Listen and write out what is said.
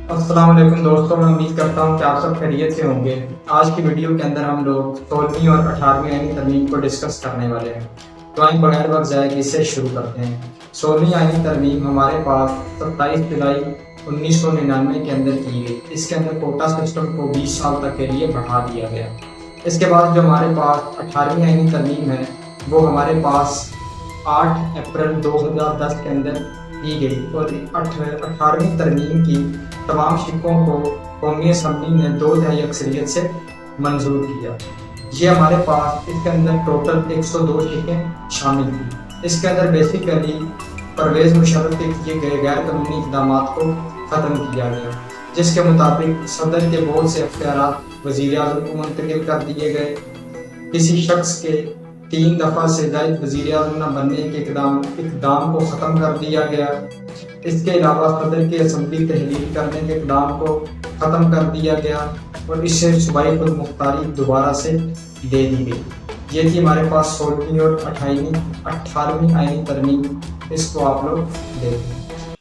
السلام علیکم دوستوں، میں امید کرتا ہوں کہ آپ سب خیریت سے ہوں گے۔ آج کی ویڈیو کے اندر ہم لوگ 16ویں اور 18ویں آئینی ترمیم کو ڈسکس کرنے والے ہیں۔ تو آئیں بغیر وقت ضائع کیے سے شروع کرتے ہیں۔ 16ویں آئینی ترمیم ہمارے پاس 27 جولائی 1999 کے اندر کی گئی۔ اس کے اندر کوٹا سسٹم کو 20 سال تک کے لیے بڑھا دیا گیا۔ اس کے بعد جو ہمارے پاس 18ویں آئینی ترمیم ہے وہ ہمارے پاس 8 اپریل 2010 کے اندر کی گئی، اور 18ویں ترمیم کی تمام شقوں کو قومی اسمبلی نے 2/3 اکثریت سے منظور کیا۔ یہ ہمارے پاس اس کے اندر ٹوٹل 102 شقیں شامل تھیں۔ اس کے اندر بیسیکلی پرویز مشرف کے کیے گئے غیر قانونی اقدامات کو ختم کیا گیا، جس کے مطابق صدر کے بہت سے اختیارات وزیر اعظم کو منتقل کر دیے گئے۔ کسی شخص کے 3 دفعہ سے زائد وزیر اعظم نہ بننے کے اقدام کو ختم کر دیا گیا۔ اس کے علاوہ صدر کے اسمبلی تحلیل کرنے کے اقدام کو ختم کر دیا گیا، اور اس سے صوبائی خود مختاری دوبارہ سے دے دی گئی۔ یہ تھی ہمارے پاس 16ویں اور 18ویں آئینی ترمیم۔ اس کو آپ لوگ دیکھیں۔